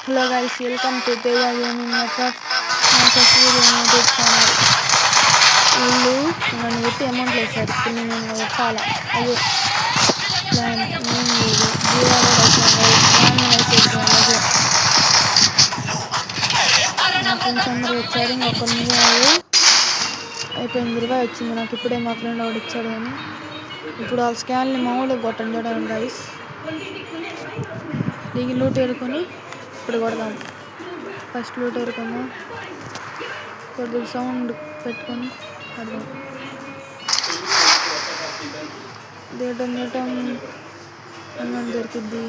Hello guys, welcome to Teja gaming network. నా first video YouTube channel. వీళ్ళు నన్ను పెట్టి అమౌంట్ వేశారు. ఇప్పుడు నేను కొట్టాలా, అదే ప్లాన్. ఏం లేదు, జీవాలో నా ఫ్రెండ్స్ అందరూ వచ్చారు. ఇంకొక అయిపోయింది. 20 వచ్చింది నాకు ఇప్పుడే. మా ఫ్రెండ్ ఒకటి ఇచ్చాడు. కానీ ఇప్పుడు వాళ్ళ స్కాన్ని మామూలుగా కొట్టండి చూడండి గైస్. దిగి లూట్ ఏరుకొని ఇప్పుడు కొడదాం. ఫస్ట్ లూట్ ఏరుకుందాం. కొద్దిగా సౌండ్ పెట్టుకొని కొడదాం. దీటం అన్నం దొరికిద్ది.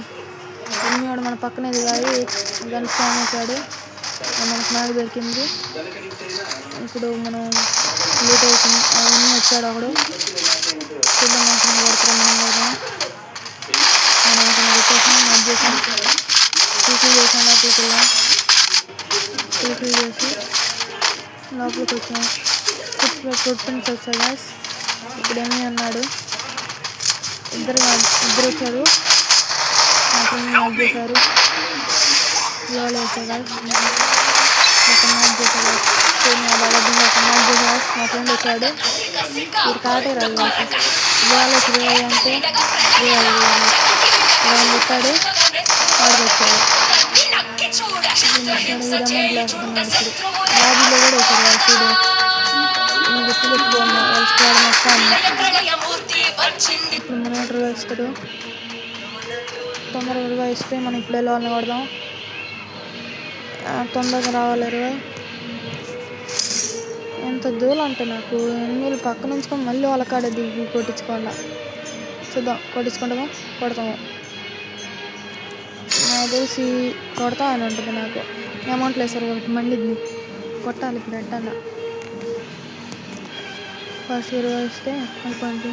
వాడు మన పక్కనే దిగాయి. గన్ స్కాన్ వేసాడు. మనకు మ్యాగ్ దొరికింది. ఇప్పుడు మనం లూట్ అవుతుంది. అవన్నీ వచ్చాడు ఒకడు. చూద్దాం మనం కొడుతున్నాం. మనం వచ్చేసాం. మ్యాగ్ చేసాం. టీపీ చేసాం. లోపలికి వెళ్ళాం. టీపీ చేసి లోపలికి వచ్చాం. ఫుడ్ ప్రింట్స్ వచ్చాయి గాయ్స్. ఇప్పుడు ఏమీ అన్నాడు. ఇద్దరు వచ్చారు. మా ఫ్రెండ్ మ్యాగ్ చేశారు. లోలు వేసారు గాయ్స్. ఒక మ్యాగ్ చేశారు. మా ఫ్రెండ్ వచ్చాడు. ఇది కాటే రాదు. ఇవాళ తిరిగాయి అంటే పెట్టాడు. వాడు వచ్చాడు. లాబీలో కూడా వేసారు వాళ్ళు. చూడు, గుర్తుపెట్టుకోండి వాళ్ళ స్క్వాడ్ మొత్తాన్ని. ఇప్పుడు మన వేస్తాడు. తొందరగా వేస్తే మనం ఇప్పుడు వెళ్ళాలని కొడదాం. తొందరగా రావాలి. 20 ఎంత దూరం అంటే నాకు ఎనిమిది పక్క నుంచుకొని మళ్ళీ వాళ్ళ కాడ దిగి కొట్టించుకోవాలా. చూద్దాం, కొట్టించుకుంటాము. కొడతాము. నాకు తెలిసి కొడతా అని ఉంటుంది. నాకు అమౌంట్లు వేసారు కాబట్టి మళ్ళీ కొట్టాలి. ఇప్పుడు ఎట్టన్నా ఫస్ట్ 20 ఇస్తే అయిపోయింది.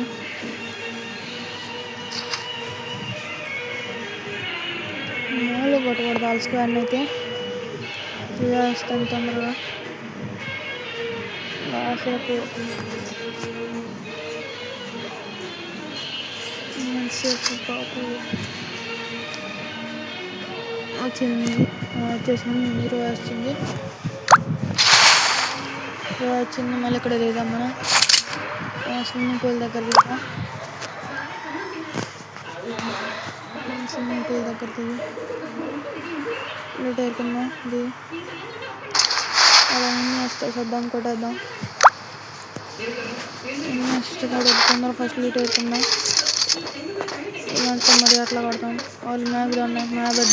మామూలుగా కొట్టకూడదు వాళ్ళ స్క్వాడ్ని అయితే. వస్తాను తొందరగా. సేపు పాపు వచ్చింది. వచ్చేసింది. 20 వచ్చింది. 20 వచ్చింది. మళ్ళీ ఇక్కడ దిగుదాం. మనం స్విమ్మింగ్ పూల్ దగ్గర దిగుదాం. స్విమ్మింగ్ పూల్ దగ్గర దిగి లూట్ ఏరుకుందాం. దిగి అలా అన్నీ వస్తాయి. చూద్దాం, కొట్టేద్దాం. నెక్స్ట్ తొందర ఫస్ట్ లూట్ ఏరుకుందాం. ఇదంతా మరి అట్లా కొడతాం. వాళ్ళు మ్యాగ్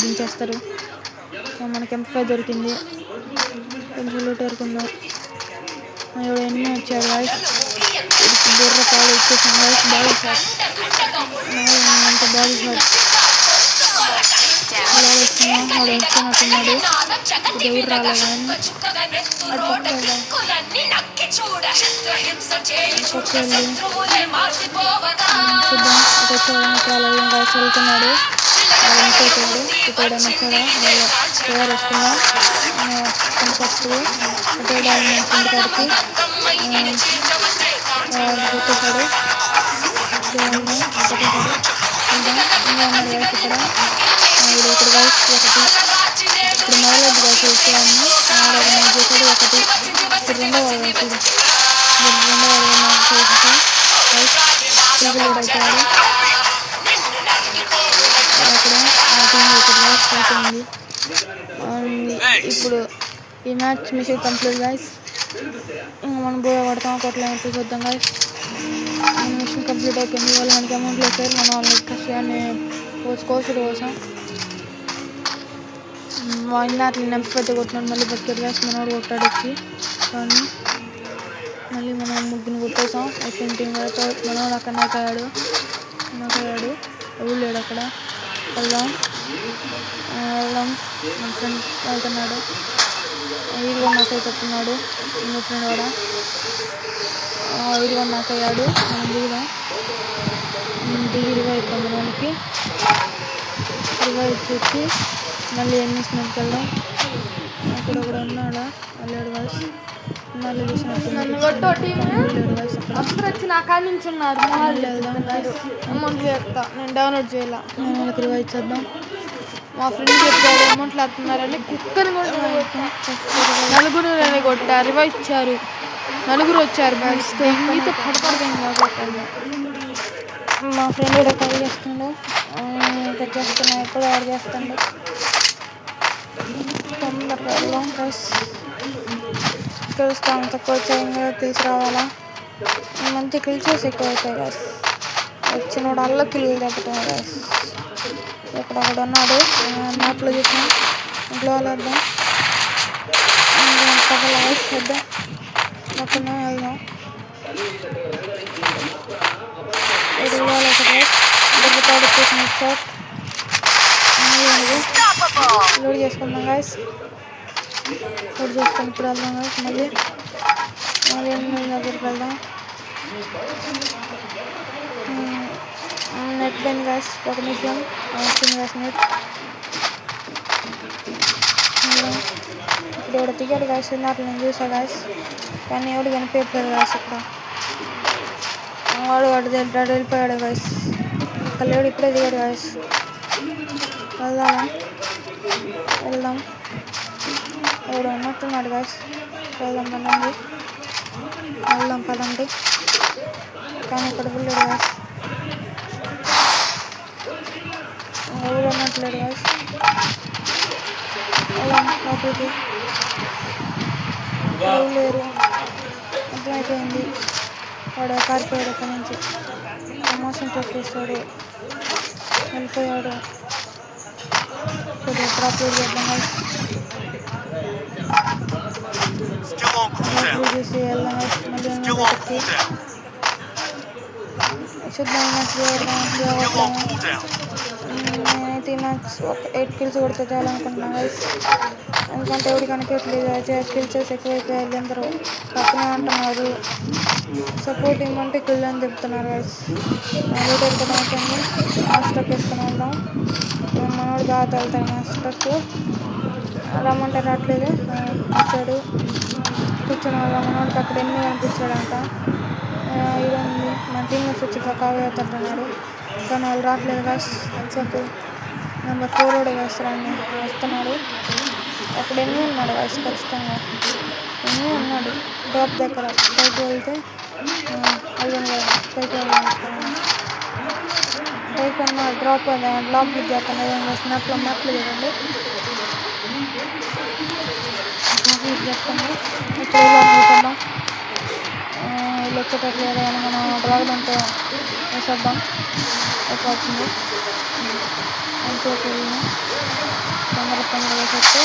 దించేస్తారు. మనకి M5 దొరికింది. కొంచెం లూట్ ఏరుకుందాం. ఎవడు ఎన్ని వచ్చాడు గాయ్స్. బుర్ర పాడు ఇచ్చేసాం గాయ్స్. బాడీ షాట్ అంత బాడీ షాట్ అలా వేస్తున్నాం. వాడు వస్తున్నట్టున్నాడు. ఎవరు రాలేదు. చూద్దాం. వచ్చేవాళ్ళని గాయస్ వెళ్తున్నాడు. ఇక్కడ వచ్చాడా తయారు వేసుకున్నాం. ఫస్ట్ కొట్టేయడానికి ఇంటికాడికి కొట్టేశాడు. ఇక్కడ వైస్ ఒకటి. ఇప్పుడు మొదలైంది వైస్ వచ్చేవాడిని చేశాడు ఒకటి. ఇప్పుడు రెండో వాడు వేసాడు. టీవీలో అయిపోయాడు. అక్కడ అయిపోయింది. ఇప్పుడు ఈ మ్యాచ్ మిషన్ కంప్లీట్ గాయ్స్. ఇంకా మనం బోయ పడతాం. కొట్టలేము. చూద్దాం గాయ్స్. మిషన్ కంప్లీట్ అయిపోయింది. వాళ్ళు మనకి అమౌంట్లు వేసారు. మనం వాళ్ళని కష్టాన్ని కోసుడు కోసం వాడినారు. నెంపైతే కొట్టినాడు. మళ్ళీ బకెట్ గాయ్స్. మనోడు కొట్టాడు వచ్చి. కానీ మళ్ళీ మనం ముగ్గురిని కొట్టేసాం. అయిపోయింది. టీం వరకు మనోడు అక్కడ నాకయ్యాడు. ఎవరు లేడు అక్కడ. వెళ్దాం. మన ఫ్రెండ్ వెళ్తున్నాడు. వీడు కూడా నాకైతున్నాడు. ఇంకో ఫ్రెండ్ కూడా వీడు కూడా నాకయ్యాడు. మనం దిగుదాం. దిగి 20 అయిపోయింది. మనకి 20 వచ్చి మళ్ళీ ఎన్ని స్మెల్కి వెళ్దాం. అక్కడ కూడా ఉన్నాడా లేడు గాయ్స్. మళ్ళీ చూసినట్టు వచ్చి నా కాడి నుంచి ఉన్నారు. అమౌంట్ చేస్తా. నేను డౌన్లోడ్ చేయాల. నేను వాళ్ళకి 20 ఇచ్చేద్దాం. మా ఫ్రెండ్ చెప్పాడు అమౌంట్ లాక్కున్నారని కుక్కని కూడా నలుగురు కొట్టారు ఇచ్చారు. నలుగురు వచ్చారు మీతో పడపడదేం కాకుండా. మా ఫ్రెండ్ కూడా కాల్ చేస్తుండు, ఇక్కడ చేస్తున్నా ఎప్పుడు ఆర్డర్ చేస్తుండు. తొందరగా వెళ్ళాం ప్లస్ తెలుస్తాం తక్కువ వచ్చాయి తెలిసి రావాలా. మంచి కిల్చేసి ఎక్కువ అవుతాయి గాయస్. వచ్చినోడు అల్ల కిల్లు తగ్గుతాయి గాయస్. ఇక్కడ ఒకడు ఉన్నాడు మ్యాప్లో చూసినాం. ఇంట్లో వాళ్ళేద్దాం పక్కన వేద్దాం మొత్తం వెళ్దాం. దొరుకుతాడు చూసిన షాట్ లోడ్ చేసుకుందాం గాయస్. లోడ్ చేసుకొని ఇప్పుడు వెళ్దాం గాయస్. మళ్ళీ దగ్గరికి వెళ్దాం. నెట్ పోయింది గాయస్. ఒక నిమిషం వచ్చింది గాయస్ నెట్. ఇప్పుడు ఎవడ దిగాడు గాయస్. అట్లా నేను చూసా గాయస్, కానీ ఎవడు కనిపించలేదు గాయస్. ఇక్కడ వాడు వెళ్ళిపోయాడు గాయస్. లేడు ఇప్పుడే దిగాడు గాయస్. వెళ్దాం ఎవడు ఉన్నట్టున్నాడు గాయస్. వెళ్దాం పదండి. కానీ ఇక్కడ వెళ్ళాడు గాయస్. ఎవరు ఉన్నట్లేడు గాయస్. లోపలికి లేరు. అర్థమైపోయింది వాడు పారిపోయాడు అక్కడి నుంచి. మోసం తొక్కేస్తాడు, వెళ్ళిపోయాడు. కొద్దిగా డ్రాప్ చేద్దాం గాయస్. చూసి వెళ్దాం గాయస్. మళ్ళీ చూద్దాం నేనైతే మ్యాక్స్ ఒక 8 kills కొడితే చాలనుకుంటున్నాను గాయస్. ఎందుకంటే ఎవరికి కనిపించట్లేదు. 8 kills ఎక్కువైపోయారు. అందరూ పక్కనే అంటున్నారు సపోర్ట్ ఇవ్వమంటే కిల్ అని చెప్తున్నారు గాయస్. లీడర్ కూడా అవుతుంది. మాస్టర్కి వేసుకుని వెళ్దాం. మనోడు బాగా వెళ్తాడు మాస్టర్కి. రమ్మంటే రావట్లేదు. వచ్చాడు కూర్చొని వెళ్దాం. మనోడికి అక్కడ ఎన్ని కనిపించాడంట. ఇదండి మన టీం నుంచి వచ్చి కావ్య అవుతాడు. కానీ వాళ్ళు రావట్లేదు గాయస్. చెప్పు నెంబర్ 4 కూడా వస్తున్నాడు. అక్కడ ఎన్ని ఉన్నాడు గాయస్. ఖచ్చితంగా ఎన్ని ఉన్నాడు. డ్రాప్ దగ్గర పైకి వెళ్తే పైకి ఉన్న డ్రాప్ చేస్తాను. మ్యాప్లో చూడండి చెప్తాను. ఇప్పుడు వెళ్ళాం వచ్చేటట్లు ఏదైనా మనం డ్రాగన్ ఉంటే వేసేద్దాం. ఎక్కువ వచ్చింది అంతే. తొందరగా వేసేస్తే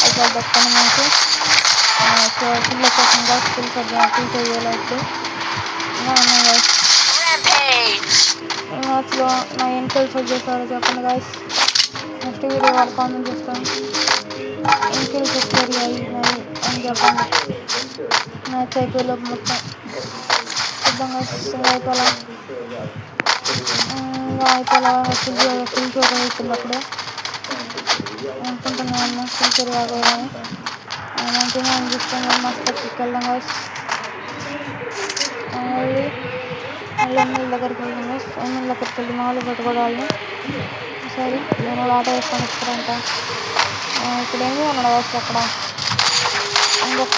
అయిపోద్ది. పని మనకి పిల్ల కోసం స్కిల్ చేయాలి. ఇప్పుడు ఉన్నాయి గాయస్. మ్యాచ్లో నా ఎన్ని kills వచ్చేసారో చెప్పండి గాయస్. నెక్స్ట్ వీడియో వాళ్ళు కామెంట్ చేస్తాను. ఎన్ని kills వచ్చారు అని చెప్పండి. మ్యాచ్ అయిపోయేలోపు మొత్తం చూద్దాం గాయస్. అయిపోలా ఫుల్ చోట అవుతుంది. అప్పుడే అనుకుంటున్నాను ఫుల్ చోరు కాకపోయాను. మంచిగా అనిపిస్తుంది. మాస్టర్కి వెళ్దాం గాయస్. మళ్ళీ ఎమ్మెల్యే దగ్గరికి వెళ్దాం గాయస్. ఎమ్మెల్యే దగ్గరికి వెళ్ళి మామూలు పట్టుకోవాలి. సరే నేను ఆట వేసుకొని వస్తారంట. ఇప్పుడు ఏమి ఉన్నాడు గాయస్. అక్కడ ఇంకొక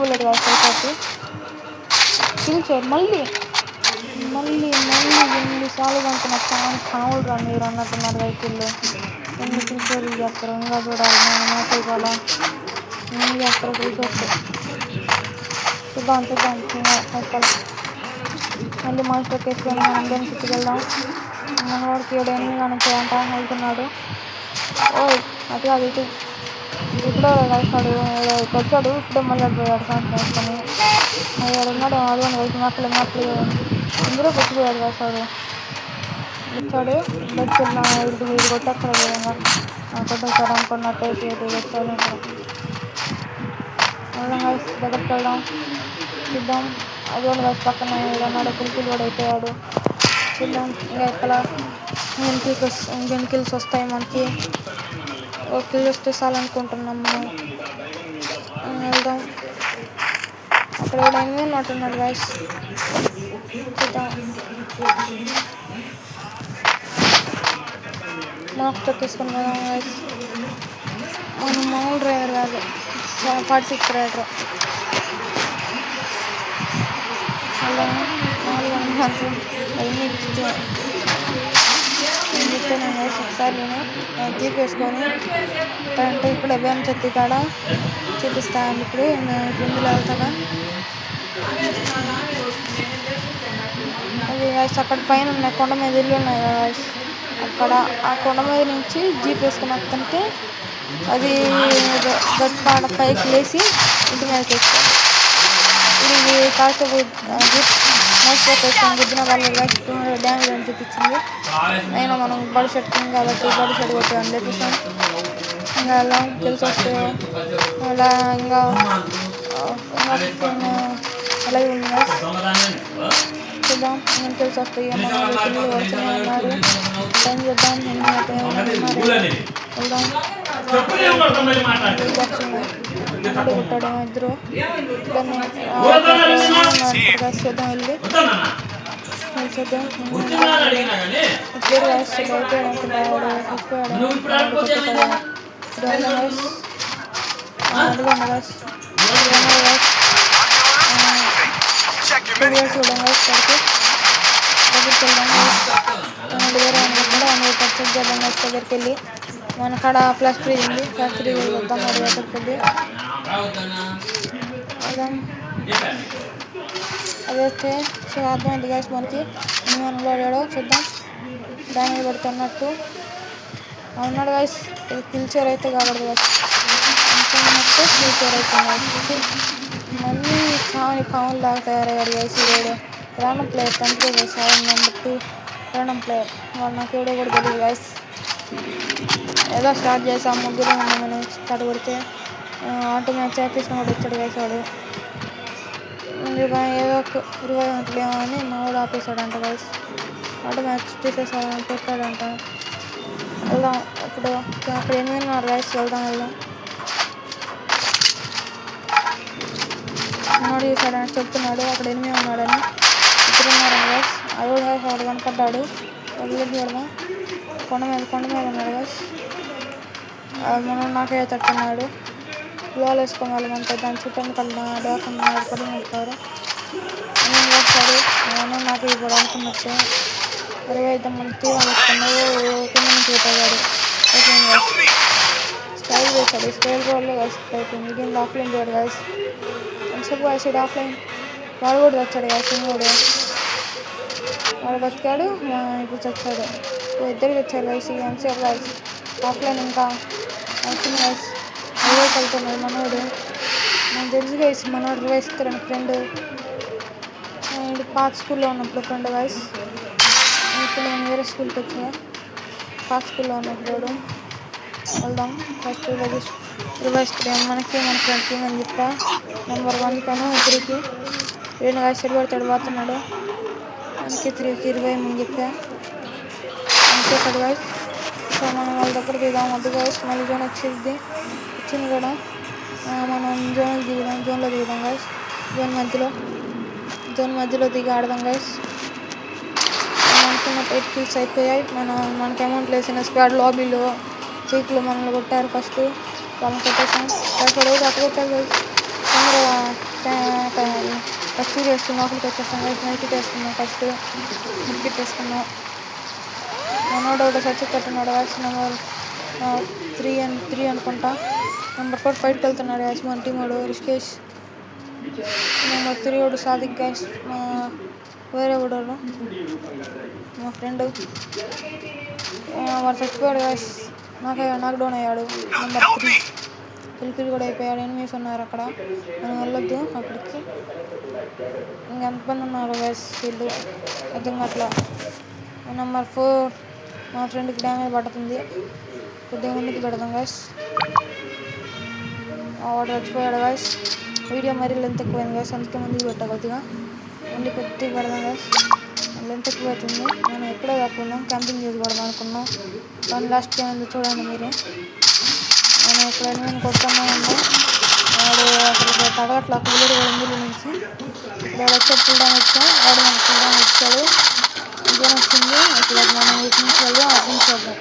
బుల్లెట్ గాయస్. అయిపోతే పిలిచారు మళ్ళీ ఎన్నిసార్లు అనుకున్నా. సాములు రా మీరు అన్నట్టున్నారు రైతుల్లో. ఎన్ని పిలిచారు చేస్తారు. ఇంకా చూడాలి. నేను మ్యాచ్ అయిపోవాలా. ఏం చేస్తారు పిలిచేస్తే చూద్దాం. మళ్ళీ మాస్టర్ వేసుకొని మనం బెనిఫిట్కి వెళ్దాం. మన వాడికి 7 ఎనిమిది అనుకోంట వెళ్తున్నాడు. అటు కాదు ఇటు ఇప్పుడు కలిసాడు. వచ్చాడు ఇప్పుడే మళ్ళీ పోయాడు. వేసుకొని మరి ఉన్నాడు. అదిగోని కలిసి మ్యాప్లు అందరూ వచ్చిపోయాడు కలిసాడు. వచ్చాడు బయటకెళ్ళిన వీడు కొట్టేస్తాడు. విధంగా కొట్టేస్తాడు అనుకున్నట్టు వచ్చాడు. వెళ్దాం కలిసి దగ్గరికి వెళ్దాం. చూద్దాం. అదిగోని కలిసి పక్కన ఉన్నాడు. కిల్లు కూడా అయిపోయాడు. చూద్దాం ఇంకా ఇక్కడ ఎన్ని kills వస్తాయి మనకి. ఒక కిల్ వస్తే చాలనుకుంటున్నాం మనం. వెళ్దాం. అక్కడ కూడా ఎన్ని ఉన్నట్టున్నాడు గాయస్. చూద్దాం. స్మోక్ తొక్కేసుకొని పోదాం గైస్. మనం మామూలు డ్రైవర్ కాదు, 46 రైడర్. అలా మామూలుగా మాత్రం అవన్నీ నేను చెప్పాను గైస్. ఒకసారి నేను జీప్ వేసుకొని అంటే ఇప్పుడు అభియాన్ చెత్తి కాడ చూపిస్తాను. ఇప్పుడు ఇందులో వెళ్తాగా అది గైస్. అక్కడ పైన ఉన్నాయి కొండ మీద ఇల్లు ఉన్నాయి గైస్. అక్కడ ఆ కొండ మీద నుంచి జీప్ వేసుకొని వస్తుంటే అది గట్టాడ పైకి లేచి ఇంటి మీద తెచ్చాను. ఇది కాస్త జీప్ మోస్ట్ వేసుకొని గుద్దిన వాళ్ళు గైస్. డ్యామేజ్ అని చూపించింది. అయినా మనం బడి షర్ట్ కాబట్టి బడి షర్ట్ కొట్టాను తెప్పిస్తాం. ఇంకా అలా తెలిసి వస్తే అలా ఇంకా అలాగే ఉంది గైస్. చూద్దాం నేను తెలిసి వస్తాయి. పిల్లలు వస్తూనే ఉన్నారు. టైం చూద్దాం. వెళ్దాం. కొట్టాడేమో ఇద్దరు. చూద్దాం వెళ్ళి చూద్దాం. పేరు రాస్తాడు అయితే అనుకుంటాడు. దగ్గరికి వెళ్ళి మన కాడ ప్లస్ 3 ఉంది. ప్లస్ 3 వద్దాం. అక్కడికి అది వస్తే సో అర్థమైంది గ్యాస్. మనకి ఎన్ని పడాడో చూద్దాం. డ్యామేజ్ పడుతున్నట్టు ఉన్నాడు గ్యాస్. ఇది కిల్చర్ అయితే కాబట్టి గ్యాస్ అనుకున్నట్టు కిల్చర్ అవుతుంది. మళ్ళీ సాని పాములు దాకా తయారయ్యాడు గ్యాస్. ఈరోడు random player 10 guys. 7 random player వాళ్ళు నాకు ఎవడో కూడా తెలియదు గ్యాస్. ఏదో స్టార్ట్ చేసాం. ముగ్గురు మనం స్టార్ట్ కొడితే ఆటో మ్యాచ్ ఆఫీస్ కూడా వచ్చాడు గ్యాస్. వాడు ఏదో 20 గంటలు ఏమో అని మా వాడు ఆపేశాడంట గైస్. ఆటో మ్యాచ్ తీసేసాడని పెట్టాడంట. వెళ్దాం ఇప్పుడు. అక్కడ 8 ఉన్నారు గైస్. వెళ్దాం. ఉన్నాడు చూసాడని చెప్తున్నాడు. అక్కడ 8 ఉన్నాడని. ఇద్దరు ఉన్నారు గైస్. అది కూడా గైస్ వాడు కనపడ్డాడు. వదిలేదు చూడదాం. కొండ మీద ఉన్నాడు గైస్. మనం నాకే తట్టున్నాడు. లోలు వేసుకోవాలి మనతో. దాని చుట్టూ కన్నా డోకన్నాడు. పడినట్టారు ఏం చేస్తాడు. నేను నాకు ఇప్పుడు అనుకున్నట్టు 25 మంది తీరాలనుకున్నావు. కింద నుంచి పెట్టాడు. స్టైల్ చేశాడు. స్టైల్ రోడ్లో వేసి అయిపోయింది. దీనిలో ఆఫ్లైన్ చేయడు గైస్. ఎంతసేపు వేసాడు ఆఫ్లైన్. వాడు కూడా వచ్చాడు గైస్. ఇంకోడు వాడు బతికాడు. ఇప్పుడు చచ్చాడు. ఇద్దరు వచ్చారు గైస్. ఎంతసేపు గైస్ ఆఫ్లైన్ ఇంకా వచ్చింది గైస్. అదే వెళ్తున్నాడు మనోడు. నాకు తెలుసు గైస్ మనోడు వేస్తారని ఫ్రెండ్. పాత స్కూల్లో ఉన్నప్పుడు ఫ్రెండ్ గైస్. ఇప్పుడు నేను వేరే స్కూల్కి వచ్చా. పాత స్కూల్లో ఉన్నప్పుడు. వెళ్దాం. ఫస్ట్ రివర్స్ మనకి మన ఫ్రెండ్కి అని చెప్పా. నెంబర్ 1 కను 3కి 2 గైస్ సెట్ పడతాడు. పోతున్నాడు. మనకి 3కి 20 అని చెప్పా. అంతే గైస్. సో మనం వాళ్ళ దగ్గర దిగాం. వద్దు గైస్. మళ్ళీ జోన్ వచ్చింది కూడా. మనం జోన్లో దిగుదాం గైస్. జోన్ మధ్యలో దిగి ఆడదాం గైస్. అనుకున్న 8 కిల్స్ అయిపోయాయి. మనకి అమౌంట్ వేసిన స్క్వాడ్ లాబీలో సీట్లు మనల్ని కొట్టారు. ఫస్ట్ వాళ్ళని కొట్టేసాం. రోజు అట్ట కొట్టారు గైస్. ఫస్ట్ వేసుకున్నాం. ఒకరికి వచ్చేస్తాం గైస్. నైట్ వేసుకున్నాం. ఫస్ట్ మిడ్కి వేసుకున్నాం. మనోడు ఒకటి చచ్చిపోతున్నాడు గైస్. నెంబర్ 3 అనుకుంటా. నెంబర్ 4 ఫైట్కి వెళ్తున్నాడు గైస్. మన టీమోడు రిషికేష్. నెంబర్ 3 వాడు సాదిక్ గైస్. వేరే వాడు మా ఫ్రెండ్. వాడు చచ్చిపోయాడు గైస్. నాకు డౌన్ అయ్యాడు. నెంబర్ 3 పిలిపిలు కూడా అయిపోయాడు. ఎనిమిస్ ఉన్నారు అక్కడ. మనం వెళ్ళొద్దు అక్కడికి. ఇంకెంతమంది ఉన్నారు గైస్ వీళ్ళు అర్థం అట్లా. నెంబర్ 4 మా ఫ్రెండ్కి డ్యామేజ్ పడుతుంది. కొద్దిగా ముందుకు పెడదాం గైస్. వాడు చచ్చిపోయాడు గైస్. వీడియో మరీ లెంత్ ఎక్కువైంది గైస్. అందుకే ముందుకు పెట్టా కొద్దిగా. మళ్ళీ కొద్దిగా పెడదాం గైస్. లెంత్ ఎక్కువ అవుతుంది. మనం ఎక్కడో కాకుండా క్యాంపింగ్ చేసి పడదాం అనుకున్నాం. కానీ లాస్ట్ ఏమైంది చూడండి మీరే. మనం ఇక్కడ నేను కొడుతున్నా ఉన్నాం. వాడు అసలు తగలట్లా కుదిలేడు ఇందులో నుంచి. వాడు వచ్చాడు. ఫుల్ డ్యామేజ్ వచ్చాడు. వాడు మనకు ఫుల్ డ్యామేజ్ వచ్చాడు. ఇదేం వచ్చింది. ఇప్పుడు మనం ఇటు నుంచి వెళ్దాం. అటు నుంచి వెళ్దాం.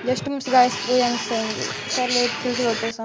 జస్ట్ మిస్ గాయస్ 3 అయింది. సరే లేట్ కిల్స్ కొట్టేసాం.